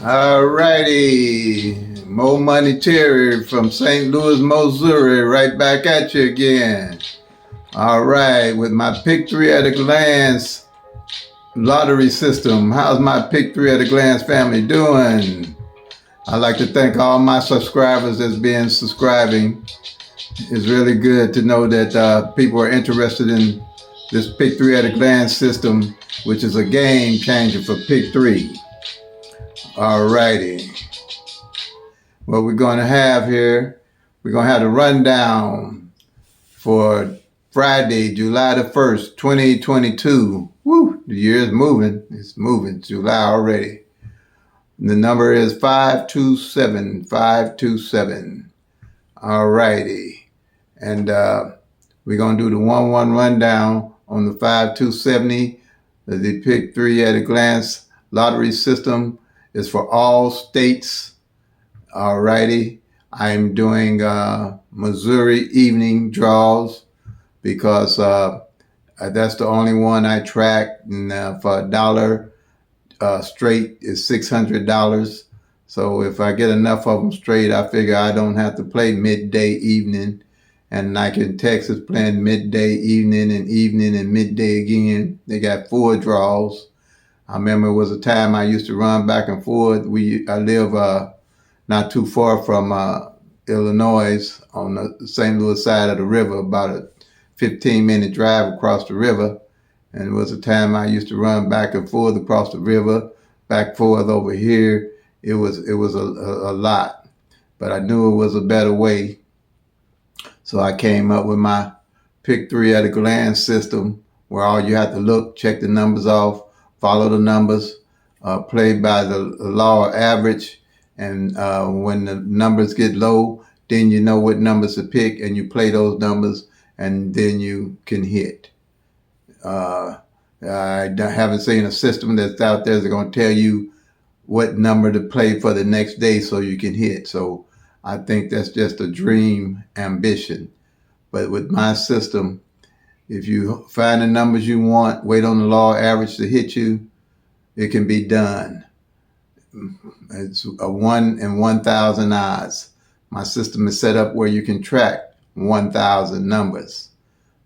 All righty. Mo Money Terry from St. Louis, Missouri, right back at you again. All right, with my pick 3 at a glance lottery system. How's my pick 3 at a glance family doing? I'd like to thank all my subscribers that's been subscribing. It's really good to know that people are interested in this pick 3 at a glance system, which is a game changer for pick 3. All righty. What we're going to have here, we're going to have the rundown for Friday, July the 1st, 2022. Woo, the year is moving. It's moving. July already. The number is 527, 527. All righty. And we're going to do the 1-1 rundown on the 5270. The pick 3 at a glance lottery system is for all states. All righty. I'm doing Missouri evening draws because that's the only one I track. And for $1 straight is $600. So if I get enough of them straight, I figure I don't have to play midday, evening. And like in Texas, playing midday, evening, and midday again. They got 4 draws. I remember it was a time I used to run back and forth. I live not too far from Illinois on the St. Louis side of the river, about a 15-minute drive across the river. And it was a time I used to run back and forth across the river, back forth over here. It was a lot, but I knew it was a better way. So I came up with my pick 3 at a glance system, where all you have to look, check the numbers off, follow the numbers, play by the law of average. And when the numbers get low, then you know what numbers to pick, and you play those numbers, and then you can hit. I haven't seen a system that's out there that's going to tell you what number to play for the next day so you can hit. So I think that's just a dream ambition. But with my system, if you find the numbers you want, wait on the law of average to hit you, it can be done. It's a 1 in 1,000 odds. My system is set up where you can track 1,000 numbers.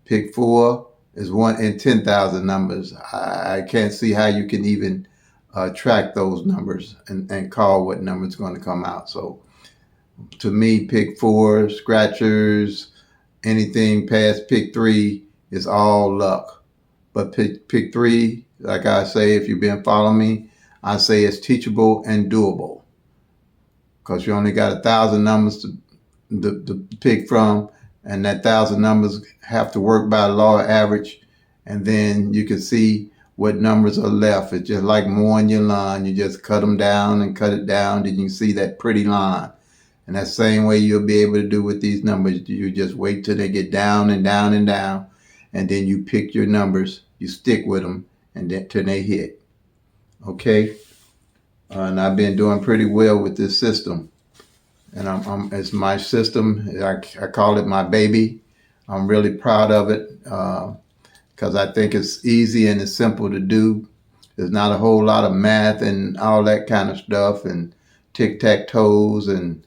Pick 4 is 1 in 10,000 numbers. I can't see how you can even track those numbers and call what number is going to come out. So to me, pick 4, scratchers, anything past pick 3 is all luck. But pick 3, like I say, if you've been following me, I say it's teachable and doable, because you only got 1,000 numbers to pick from, and that 1,000 numbers have to work by law of average, and then you can see what numbers are left. It's just like mowing your lawn. You just cut them down and cut it down, then you can see that pretty line. And that same way you'll be able to do with these numbers. You just wait till they get down and down and down, and then you pick your numbers, you stick with them, and then till they hit. Okay, and I've been doing pretty well with this system, and it's my system. I call it my baby. I'm really proud of it because I think it's easy and it's simple to do. There's not a whole lot of math and all that kind of stuff, and tic-tac-toes and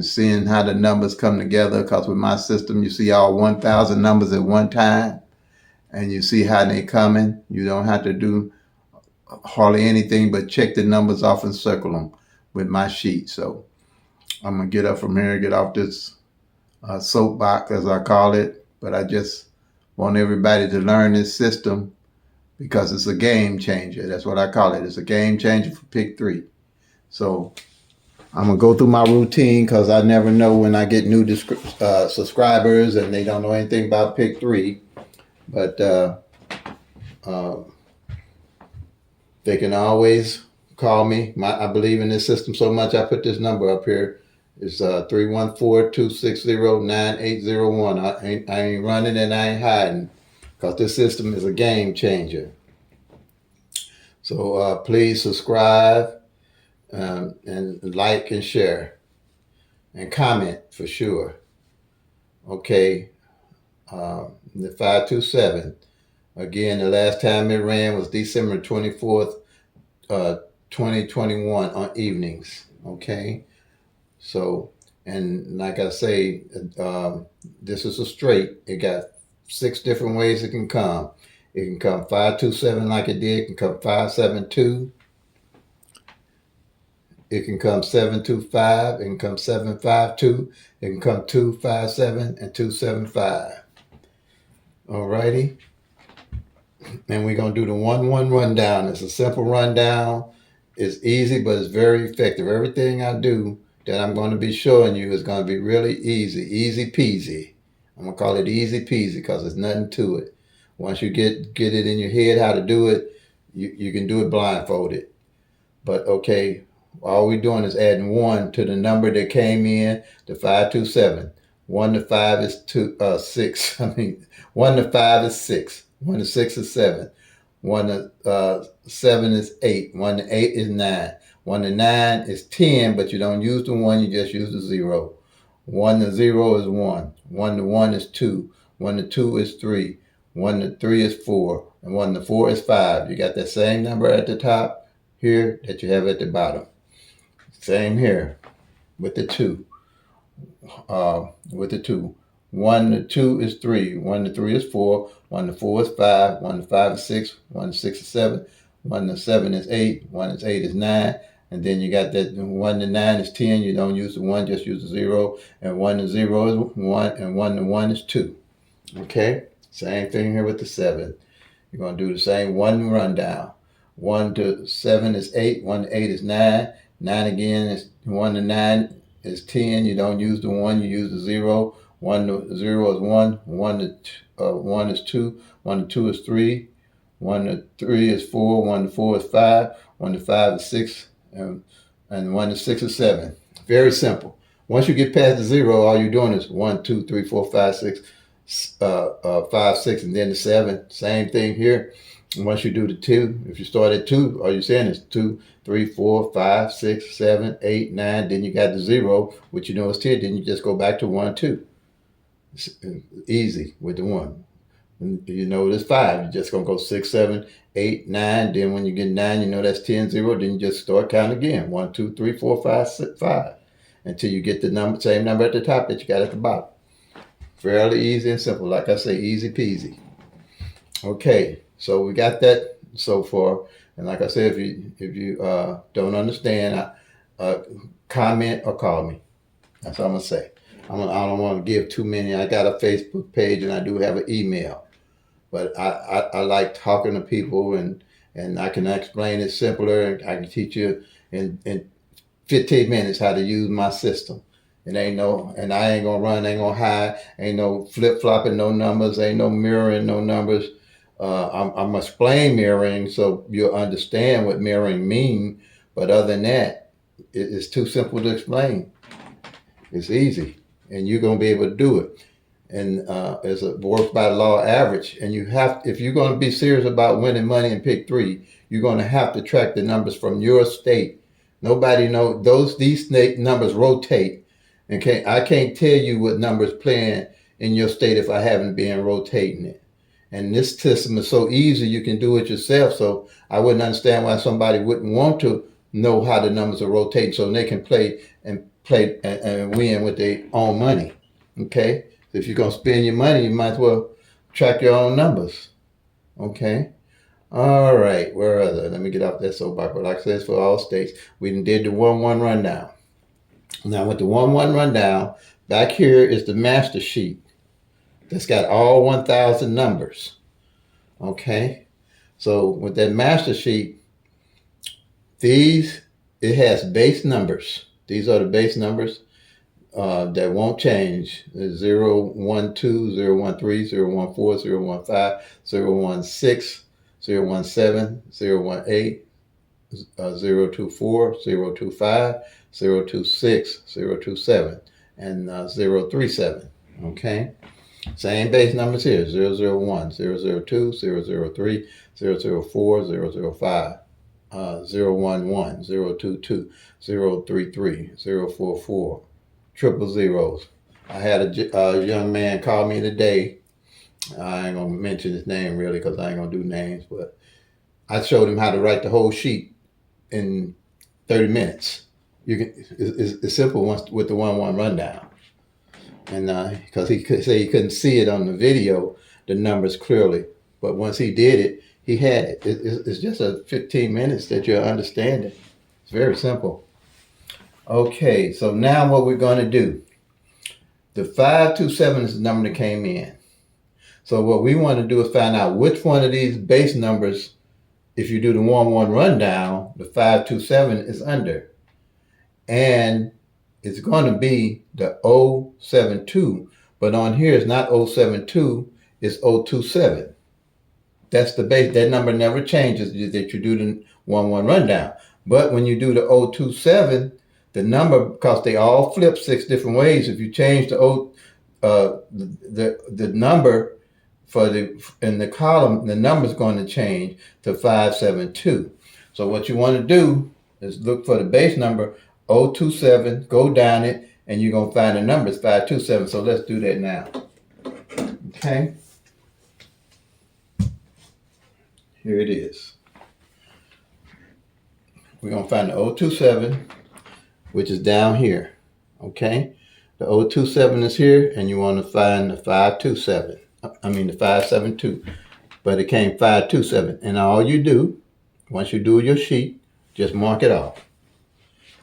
seeing how the numbers come together. Because with my system, you see all 1,000 numbers at one time, and you see how they coming. You don't have to do hardly anything but check the numbers off and circle them with my sheet. So I'm going to get up from here, get off this soapbox, as I call it. But I just want everybody to learn this system because it's a game changer. That's what I call it. It's a game changer for pick 3. So I'm going to go through my routine because I never know when I get new subscribers and they don't know anything about pick 3. But they can always call me. I believe in this system so much, I put this number up here. It's 314-260-9801. I ain't running and I ain't hiding, because this system is a game changer. So please subscribe and like and share and comment for sure. Okay, the 527. Again, the last time it ran was December 24th, 2021 on evenings. Okay. So, and like I say, this is a straight. It got 6 different ways it can come. It can come 527 like it did. It can come 572. It can come 725. It can come 752. It can come 257 and 275. Alrighty. And we're going to do the 1-1 rundown. It's a simple rundown. It's easy, but it's very effective. Everything I do that I'm going to be showing you is going to be really easy peasy. I'm going to call it easy peasy because there's nothing to it. Once you get it in your head how to do it, you can do it blindfolded. But okay, all we're doing is adding 1 to the number that came in, the 527. 1 to 5 is 6. 1 to 5 is 6. 1 to 6 is 7. 1 to 7 is 8. 1 to 8 is 9. 1 to 9 is 10, but you don't use the 1, you just use the 0. 1 to 0 is 1. 1 to 1 is 2. 1 to 2 is 3. 1 to 3 is 4. And 1 to 4 is 5. You got that same number at the top here that you have at the bottom. Same here with the 2. With the 2. 1 to 2 is 3. 1 to 3 is 4. 1 to 4 is 5. 1 to 5 is 6. 1 to 6 is 7. 1 to 7 is 8. 1 to 8 is 9. And then you got that 1 to 9 is 10. You don't use the 1, just use the 0. And 1 to 0 is 1. And 1 to 1 is 2. Okay? Same thing here with the 7. You're going to do the same 1 rundown. 1 to 7 is 8. 1 to 8 is 9. 9 again is 1 to 9 is 10. You don't use the 1, you use the 0. 1 to 0 is 1. 1 to 1 is 2. 1 to 2 is 3. 1 to 3 is 4. 1 to 4 is 5. 1 to 5 is 6. And 1 to 6 is 7. Very simple. Once you get past the 0, all you're doing is 1, 2, 3, 4, 5, 6, 5, 6, and then the 7. Same thing here. And once you do the 2, if you start at 2, all you're saying is 2, 3, 4, 5, 6, 7, 8, 9. Then you got the 0, which you know is 10. Then you just go back to 1, 2. It's easy with the 1. And you know there's 5. You're just going to go 6, 7, 8, 9. Then when you get 9, you know that's 10, 0. Then you just start counting again. 1, 2, 3, 4, 5, 6, 5. Until you get the same number at the top that you got at the bottom. Fairly easy and simple. Like I say, easy peasy. Okay, so we got that so far. And like I said, if you don't understand, comment or call me. That's what I'm going to say. I don't want to give too many. I got a Facebook page and I do have an email. But I like talking to people and I can explain it simpler and I can teach you in 15 minutes how to use my system. And I ain't gonna run, ain't gonna hide, ain't no flip-flopping no numbers, ain't no mirroring no numbers. I'm gonna explain mirroring so you'll understand what mirroring mean. But other than that, it's too simple to explain. It's easy, and you're gonna be able to do it. And it works by the law of average. And if you're gonna be serious about winning money in Pick-3, you're gonna have to track the numbers from your state. Nobody knows these numbers rotate. And I can't tell you what numbers playing in your state if I haven't been rotating it. And this system is so easy, you can do it yourself. So I wouldn't understand why somebody wouldn't want to know how the numbers are rotating so they can play and win with their own money. Okay? So if you're going to spend your money, you might as well track your own numbers. Okay? All right. Where are they? Let me get off that soapbox. But like I said, it's for all states. We did the 1-1 rundown. Now with the 1-1 rundown, back here is the master sheet that's got all 1,000 numbers. Okay, so with that master sheet, it has base numbers. These are the base numbers that won't change. 0, 1, 2, 0, 1, 3, 0, 1, 4, 0, 1, 5, 0, 1, 6, 0, 1, 7, 0, 1, 8, 0, 2, 4, 0, 2, 5, 0, 2, 6, 0, 2, 7, and 0, 3, 7. Okay? Same base numbers here. 0, 0, 1, 0, 0, 2, 0, 0, 3, 0, 0, 4, 0, 0, 5, 0, 1, 1, 0, 2, 2, 0, 3, 3, 0, 4, 4. Triple zeros. I had a young man call me today. I ain't going to mention his name really because I ain't going to do names, but I showed him how to write the whole sheet in 30 minutes. You can. It's simple once with the 1-1 rundown. And because he could say he couldn't see it on the video, the numbers clearly, but once he did it, he had it. It's just a 15 minutes that you'll understand it. It's very simple. Okay, so now what we're going to do. The 527 is the number that came in. So what we want to do is find out which one of these base numbers, if you do the 1-1 rundown, the 527 is under. And it's going to be the 072. But on here it's not 072, it's 027. That's the base. That number never changes that you do the 1-1 rundown. But when you do the 027, the number, because they all flip 6 different ways, if you change the number in the column, the number is going to change to 572. So what you want to do is look for the base number 027, go down it, and you're going to find the number is 527. So let's do that now. Okay. Here it is. We're going to find the 027, which is down here. Okay. The 027 is here, and you want to find the 527. The 572. But it came 527. And all you do, once you do your sheet, just mark it off.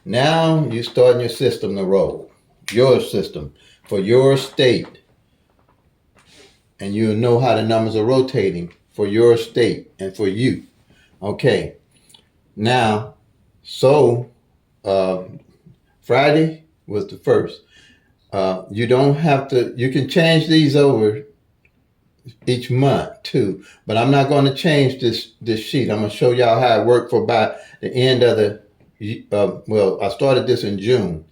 Now you're starting your system to roll. Your system for your state. And you'll know how the numbers are rotating for your state and for you. Okay. Now, so Friday was the first. You don't have to, you can change these over each month too, but I'm not going to change this sheet. I'm going to show y'all how it worked for about the end of the, I started this in June,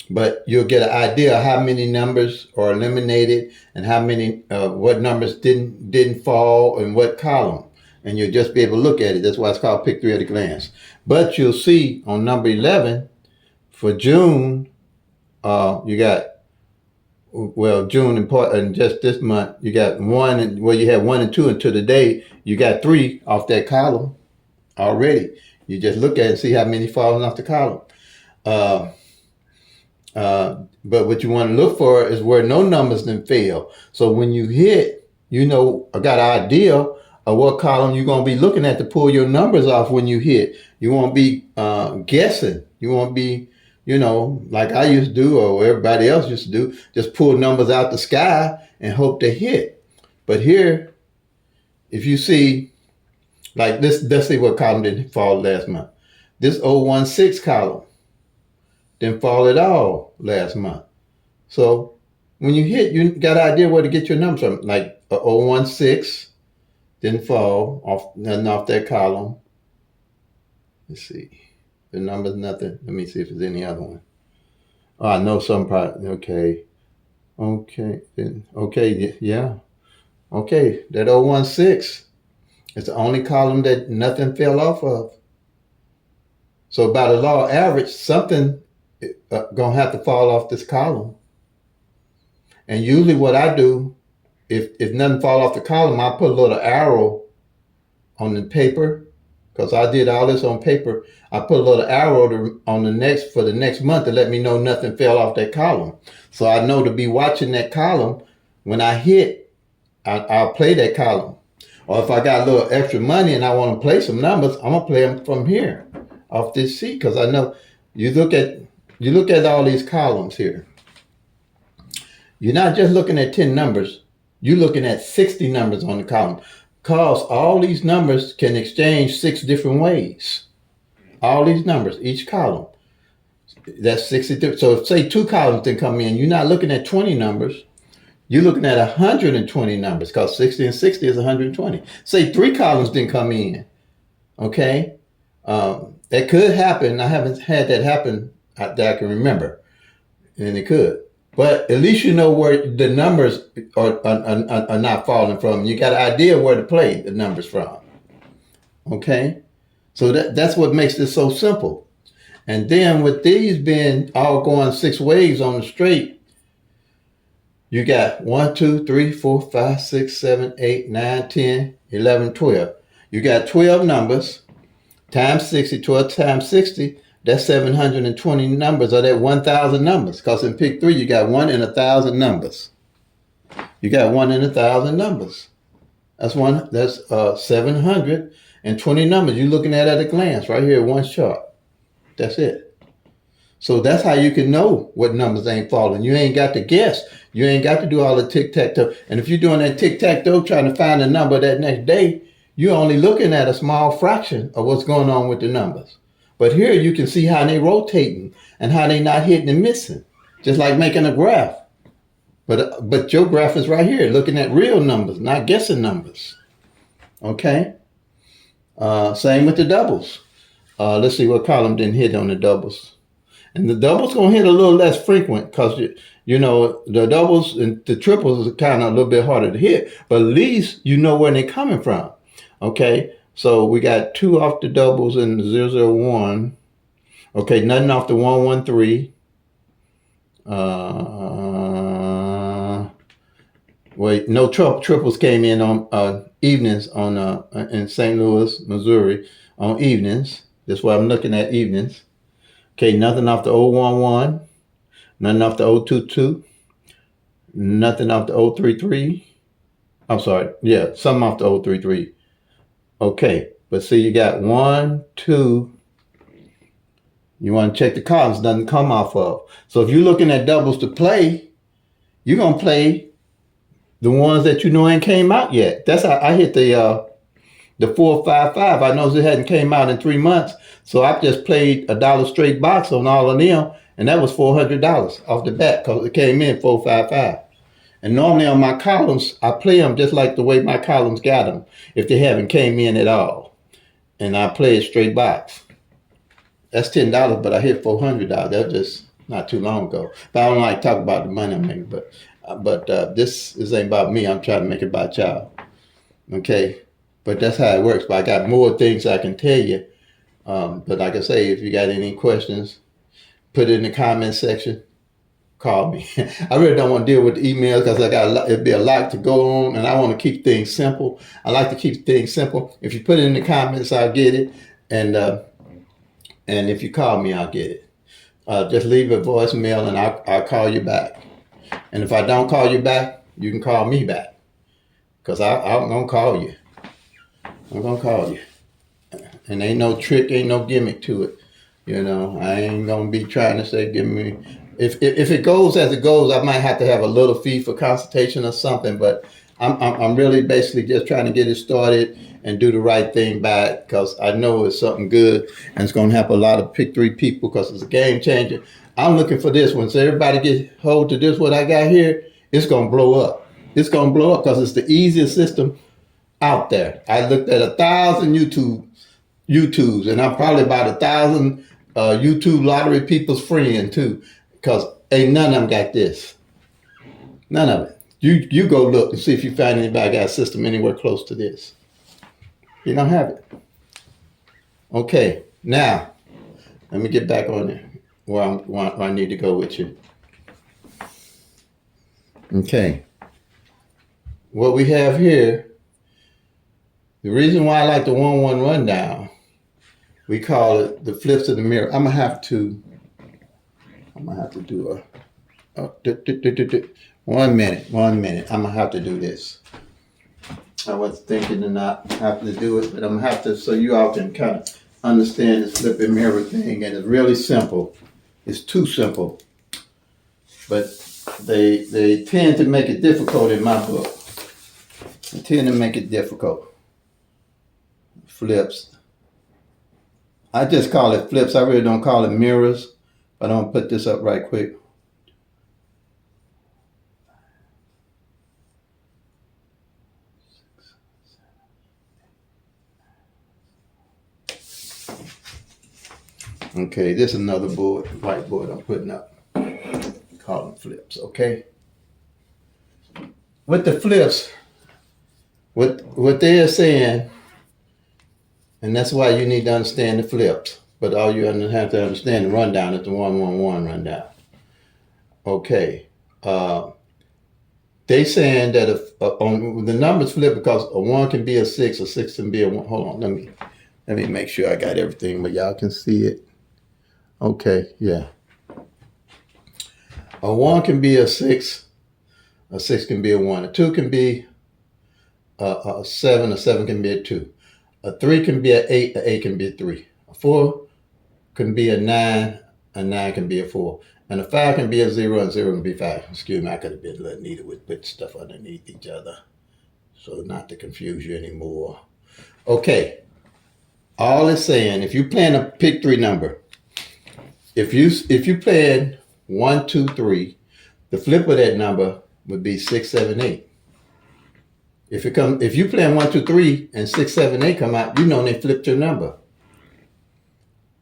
but you'll get an idea of how many numbers are eliminated and how many, what numbers didn't fall in what column. And you'll just be able to look at it. That's why it's called PICK-3 at a glance. But you'll see on number 11 for June, you got, June and just this month, you got you had 1 and 2 until today, you got 3 off that column already. You just look at it and see how many falling off the column. But what you want to look for is where no numbers didn't fail. So when you hit, I got an idea of what column you're going to be looking at to pull your numbers off when you hit. You won't be guessing. You won't be, like I used to do or everybody else used to do, just pull numbers out the sky and hope to hit. But here, if you see, like this, let's see what column didn't fall last month. This 016 column didn't fall at all last month. So when you hit, you got an idea where to get your numbers from. Like a 016 didn't fall off that column. Let's see. The number's nothing. Let me see if there's any other one. Oh, I know some part. Okay. Yeah. Okay. That 016 is the only column that nothing fell off of. So by the law of average, something gonna have to fall off this column. And usually what I do, if nothing fall off the column, I put a little arrow on the paper, because I did all this on paper. I put a little arrow for the next month to let me know nothing fell off that column. So I know to be watching that column. When I hit, I'll play that column. Or if I got a little extra money and I want to play some numbers, I'm gonna play them from here off this sheet, because I know you look at all these columns here. You're not just looking at 10 numbers. You're looking at 60 numbers on the column, because all these numbers can exchange 6 different ways. All these numbers, each column, that's 60. So if say 2 columns didn't come in, you're not looking at 20 numbers. You're looking at 120 numbers, because 60 and 60 is 120. Say 3 columns didn't come in. Okay, that could happen. I haven't had that happen that I can remember, and it could. But at least you know where the numbers are not falling from. You got an idea where to play the numbers from. Okay? So that's what makes this so simple. And then with these being all going 6 ways on the straight, you got 1, 2, 3, 4, 5, 6, 7, 8, 9, 10, 11, 12. You got 12 numbers. times 60, 12 times 60, that's 720 numbers, or that 1,000 numbers. Because in pick 3, you got 1 in 1,000 numbers. You got 1 in 1,000 numbers. That's 720 numbers. You're looking at a glance right here, one chart. That's it. So that's how you can know what numbers ain't falling. You ain't got to guess. You ain't got to do all the tic-tac-toe. And if you're doing that tic-tac-toe trying to find a number that next day, you're only looking at a small fraction of what's going on with the numbers. But here you can see how they rotating and how they not hitting and missing. Just like making a graph. But your graph is right here, looking at real numbers, not guessing numbers. Okay? Same with the doubles. Let's see what column didn't hit on the doubles. And the doubles going to hit a little less frequent because, you know, the doubles and the triples are kind of a little bit harder to hit. But at least you know where they're coming from. Okay, so we got 2 off the doubles and 001. Okay, nothing off the 113. Wait, no triples came in on evenings on in St. Louis, Missouri on evenings. That's why I'm looking at evenings. Okay, nothing off the 011, nothing off the 022, nothing off the 033. I'm sorry, yeah, something off the 033. Okay, but see, you got 1, 2. You want to check the columns, doesn't come off of. So if you're looking at doubles to play, you're going to play the ones that you know ain't came out yet. That's how I hit the 455. I know it hadn't came out in 3 months, so I just played $1 straight box on all of them, and that was $400 off the bat because it came in 455. And normally on my columns, I play them just like the way my columns got them, if they haven't came in at all. And I play a straight box. That's $10, but I hit $400. That was just not too long ago. But I don't like to talk about the money I'm making, but this ain't about me. I'm trying to make it about y'all. Okay? But that's how it works. But I got more things I can tell you. But like I say, if you got any questions, put it in the comment section. Call me. I really don't want to deal with the emails because it'd be a lot to go on, and I want to keep things simple. I like to keep things simple. If you put it in the comments, I'll get it, and if you call me, I'll get it. Just leave a voicemail, and I'll call you back. And if I don't call you back, you can call me back, because I'm gonna call you. I'm gonna call you, and ain't no trick, ain't no gimmick to it. You know, I ain't gonna be trying to say give me. If it goes as it goes, I might have to have a little fee for consultation or something. But I'm really basically just trying to get it started and do the right thing by it, because I know it's something good and it's going to help a lot of pick 3 people because it's a game changer. I'm looking for this one. So everybody get hold to this, what I got here, it's going to blow up. It's going to blow up because it's the easiest system out there. I looked at 1,000 YouTubes, and I'm probably about 1,000 YouTube lottery people's friend too. Because ain't none of them got this. None of it. You go look and see if you find anybody got a system anywhere close to this. You don't have it. Okay, now, let me get back on there where I need to go with you. Okay. What we have here, the reason why I like the 1-1 rundown, we call it the flips of the mirror. I'm going to have to do 1 minute. I'm going to have to do this. I was thinking to not have to do it, but I'm going to have to so you all can kind of understand this flipping mirror thing. And it's really simple. It's too simple. But they tend to make it difficult in my book. They tend to make it difficult. Flips. I just call it flips. I really don't call it mirrors. But I'm going to put this up right quick. Okay, this is another whiteboard I'm putting up. Call them flips, okay? With the flips, what they're saying, and that's why you need to understand the flips. But all you have to understand the rundown is the 1-1-1 rundown. Okay. They saying that if on the numbers flip because a 1 can be a 6, a 6 can be a 1. Hold on, let Let me make sure I got everything, but y'all can see it. Okay, yeah. A 1 can be a 6. A 6 can be a 1. A 2 can be a 7. A 7 can be a 2. A 3 can be an 8. A 8 can be a 3. A 4 can be a 9. A 9 can be a 4. And a 5 can be a 0, and 0 can be 5. Excuse me, I could have been a little neater with putting stuff underneath each other, so not to confuse you anymore. Okay, all it's saying, if you're playing a pick 3 number, if you playing 1, 2, 3, the flip of that number would be 6, 7, 8. If you playing 1, 2, 3 and 6, 7, 8 come out, you know they flipped your number.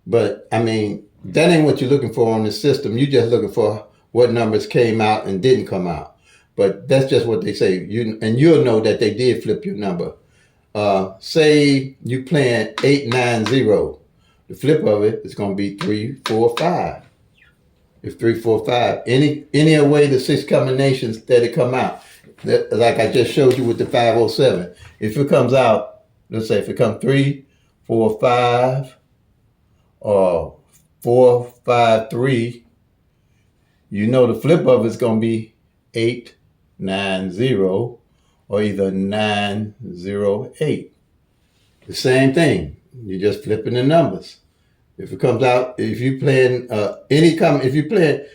But I mean, that ain't what you're looking for on the system. You're just looking for what numbers came out and didn't come out. But that's just what they say. You'll know that they did flip your number. Say you playing 8, 9, 0. The flip of it is going to be 3, 4, 5. If 3, 4, 5, any way the 6 combinations that it come out, like I just showed you with the 507. If it comes out, let's say if it comes 3, 4, 5, or 4, 5, 3, you know the flip of it's going to be 8, 9, 0, or either 9, 0, 8. The same thing. You're just flipping the numbers. If it comes out, if you playing if you play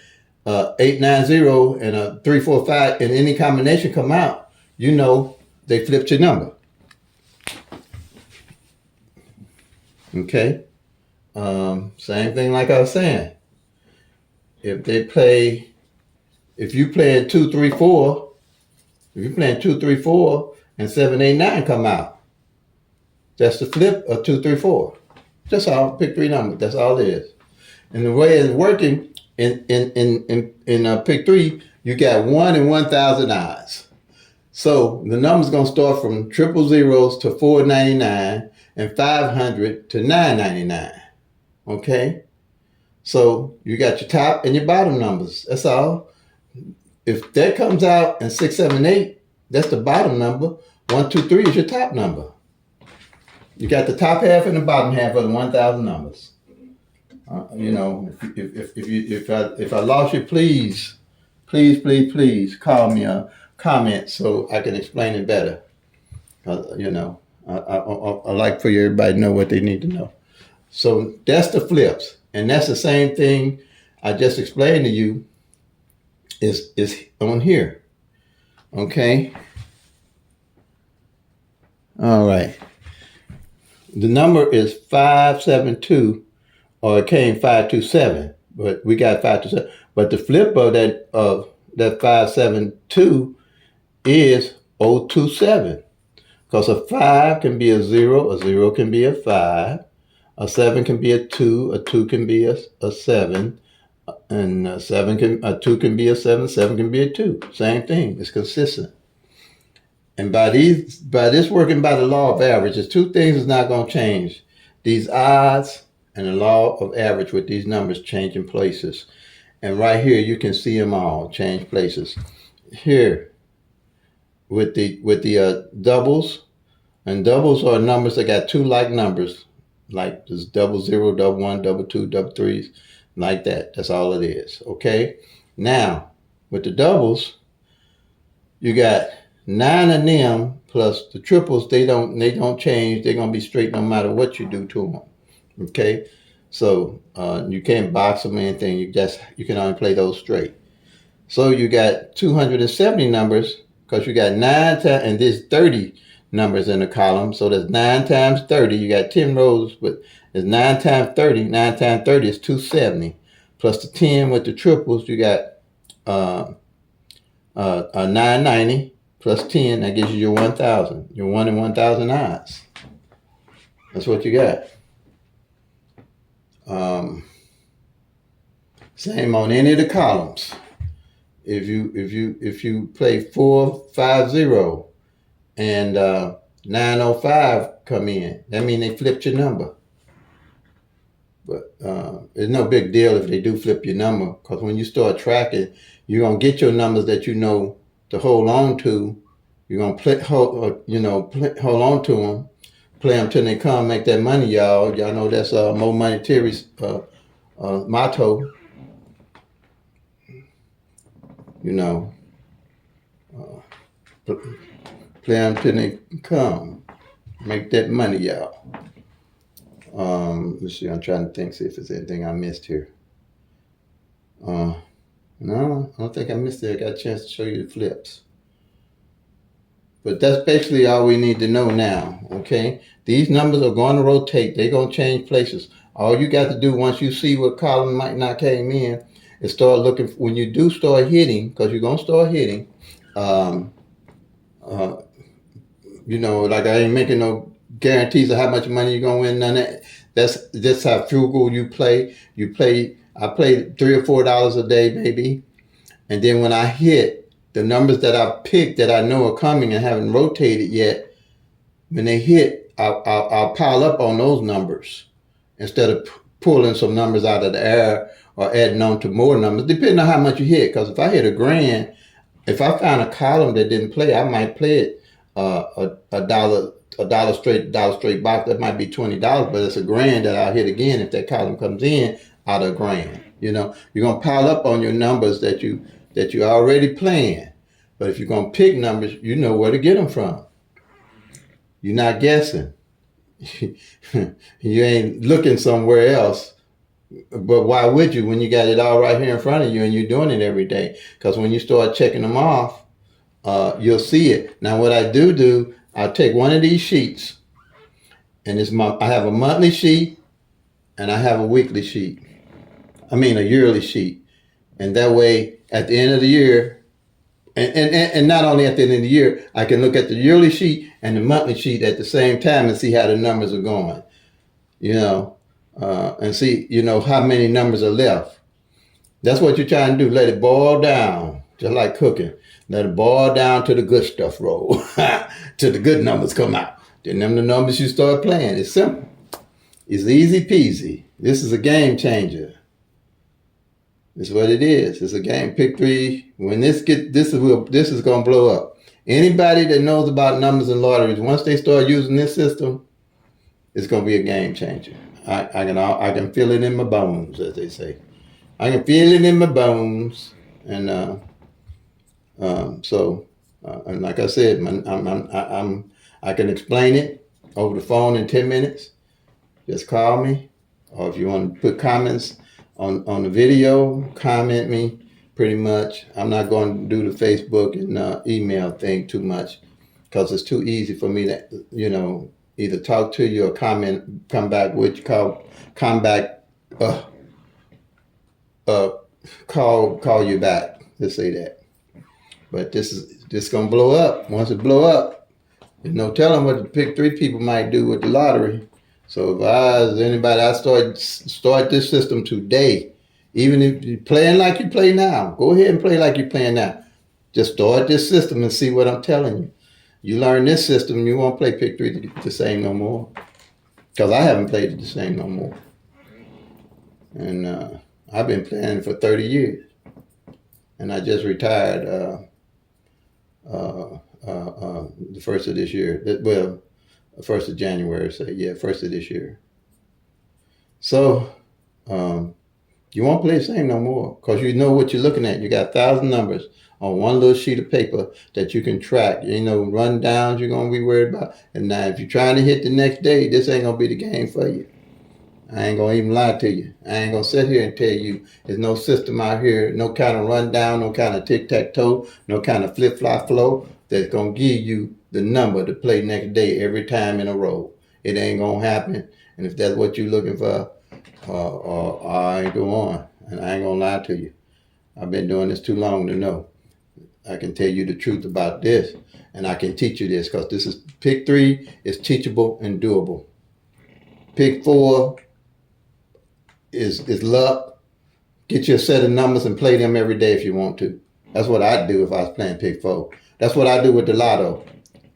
8, 9, 0 and a 3, 4, 5, and any combination come out, you know they flipped your number. Okay. Same thing like I was saying. If you playing 2, 3, 4, if you're playing 2, 3, 4, and 7, 8, 9 come out, that's the flip of 2, 3, 4. Just all pick 3 numbers. That's all it is. And the way it's working in pick 3, you got 1 in 1,000 odds. So the number's gonna start from triple zeros to 499 and 500 to 999. Okay? So you got your top and your bottom numbers. That's all. If that comes out in 6, 7, 8, that's the bottom number. 1, 2, 3 is your top number. You got the top half and the bottom half of the 1,000 numbers. If I lost you, please call me a comment so I can explain it better. I like for everybody to know what they need to know. So that's the flips, and that's the same thing I just explained to you. Is on here. Okay. All right. The number is 572, or it came 527, but we got 527. But the flip of that 572 is 027, because a 5 can be a 0 can be a 5, a 7 can be a 2 can be a 7, and a 2 can be a 7 can be a 2. Same thing. It's consistent. And by this working by the law of averages, 2 things is not going to change. These odds and the law of average with these numbers changing places. And right here, you can see them all change places. Here, with the doubles, and doubles are numbers that got 2 like numbers, like this 00, 11, 22, 3s, like that. That's all it is. Okay. Now, with the doubles, you got 9 of them plus the triples. They don't change. They're gonna be straight no matter what you do to them. Okay. So you can't box them or anything. You can only play those straight. So you got 270 numbers because you got 9 times, and there's 30 numbers in the column. So that's 9 times 30. You got 10 rows, but it's 9 times 30. 9 times 30 is 270. Plus the 10 with the triples, you got 990 plus 10. That gives you your 1,000. Your 1 in 1,000 odds. That's what you got. Same on any of the columns. If you play 450 and 905 come in, that means they flipped your number. But it's no big deal if they do flip your number, because when you start tracking, you're gonna get your numbers that you know to hold on to. You're gonna hold on to them. play them till they come, make that money, y'all. Y'all know that's Mo Money Terry's motto. You know, play them till they come, make that money, y'all. Let's see. I'm trying to think, see if there's anything I missed here. No, I don't think I missed it. I got a chance to show you the flips. But that's basically all we need to know now, okay? These numbers are going to rotate. They're going to change places. All you got to do once you see what column might not came in is start looking. When you do start hitting, because you're going to start hitting, you know, like I ain't making no guarantees of how much money you're going to win. None of that. That's how frugal you play. I play $3 or $4 a day, maybe. And then when I hit, the numbers that I picked that I know are coming and haven't rotated yet, when they hit, I'll pile up on those numbers instead of pulling some numbers out of the air or adding on to more numbers, depending on how much you hit. Because if I hit $1,000, if I found a column that didn't play, I might play it a dollar straight box. That might be $20, but it's $1,000 that I'll hit again if that column comes in out of $1,000. You know, you're gonna pile up on your numbers that you're already playing. But if you're going to pick numbers, you know where to get them from. You're not guessing. You ain't looking somewhere else. But why would you when you got it all right here in front of you and you're doing it every day? Because when you start checking them off, you'll see it. Now, what I do, I'll take one of these sheets, and I have a monthly sheet, and I have a weekly sheet. I mean, a yearly sheet. And that way, at the end of the year, and not only at the end of the year, I can look at the yearly sheet and the monthly sheet at the same time and see how the numbers are going, you know, and see, you know, how many numbers are left. That's what you're trying to do. Let it boil down, just like cooking. Let it boil down to the good stuff roll, till the good numbers come out. Then them the numbers you start playing. It's simple. It's easy peasy. This is a game changer. It's what it is. It's a game. PICK-3. When this is gonna blow up. Anybody that knows about numbers and lotteries, once they start using this system, it's gonna be a game changer. I can feel it in my bones, as they say. I can feel it in my bones, and and like I said, I can explain it over the phone in 10 minutes. Just call me, or if you want to put comments on the video, comment me. Pretty much, I'm not going to do the Facebook and email thing too much because it's too easy for me to, you know, either talk to you or come back call you back. Let's say that. But this is gonna blow up. Once it blow up, there's no telling what the PICK-3 people might do with the lottery. So if I start this system today. Even if you're playing like you play now, go ahead and play like you're playing now. Just start this system and see what I'm telling you. You learn this system, and you won't play PICK-3 the same no more. Because I haven't played it the same no more. And I've been playing for 30 years. And I just retired the first of this year. Well, the 1st of January, so yeah, 1st of this year. So, you won't play the same no more because you know what you're looking at. You got 1,000 numbers on one little sheet of paper that you can track. You know, rundowns you're going to be worried about. And now if you're trying to hit the next day, this ain't going to be the game for you. I ain't going to even lie to you. I ain't going to sit here and tell you there's no system out here, no kind of rundown, no kind of tic-tac-toe, no kind of flip-flop-flow that's going to give you the number to play next day every time in a row. It ain't going to happen. And if that's what you're looking for, I ain't go on, and I ain't gonna lie to you. I've been doing this too long to know. I can tell you the truth about this, and I can teach you this because this is PICK-3 is teachable and doable. PICK-4 is luck. Get you a set of numbers and play them every day if you want to. That's what I'd do if I was playing PICK-4. That's what I do with the lotto.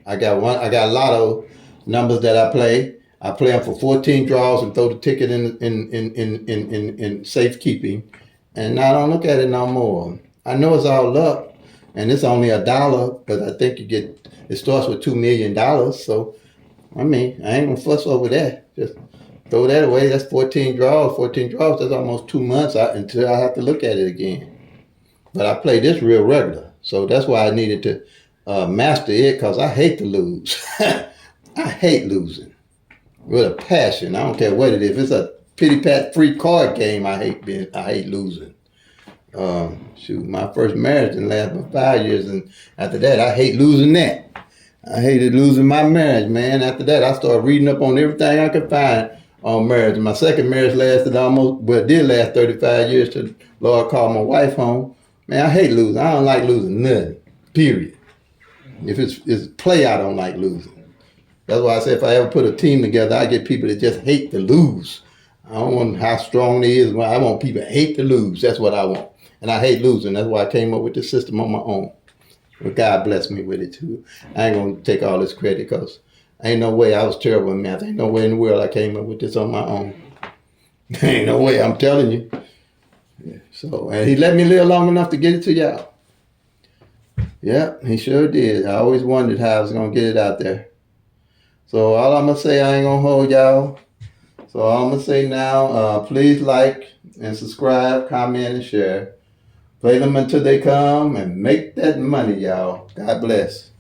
I got lotto numbers that I play. I play them for 14 draws and throw the ticket in safekeeping, and I don't look at it no more. I know it's all luck, and it's only $1, but I think it starts with $2 million. So I mean, I ain't gonna fuss over that. Just throw that away. That's 14 draws. 14 draws, that's almost 2 months until I have to look at it again. But I play this real regular. So that's why I needed to master it, because I hate to lose. I hate losing with a passion. I don't care what it is. If it's a pity pat free card game, I hate losing. Shoot, my first marriage didn't last but 5 years, and after that, I hate losing that. I hated losing my marriage, man. After that, I started reading up on everything I could find on marriage. My second marriage lasted it did last 35 years till the Lord called my wife home. Man, I hate losing. I don't like losing nothing, period. If it's play, I don't like losing. That's why I say if I ever put a team together, I get people that just hate to lose. I don't want how strong they is. I want people that hate to lose. That's what I want. And I hate losing. That's why I came up with this system on my own. But God blessed me with it too. I ain't going to take all this credit, because ain't no way I was terrible in math. Ain't no way in the world I came up with this on my own. Ain't no way, I'm telling you. Yeah. So, and he let me live long enough to get it to y'all. Yeah, he sure did. I always wondered how I was going to get it out there. So all I'm going to say, I ain't going to hold y'all. So all I'm going to say now, please like and subscribe, comment, and share. Play them until they come and make that money, y'all. God bless.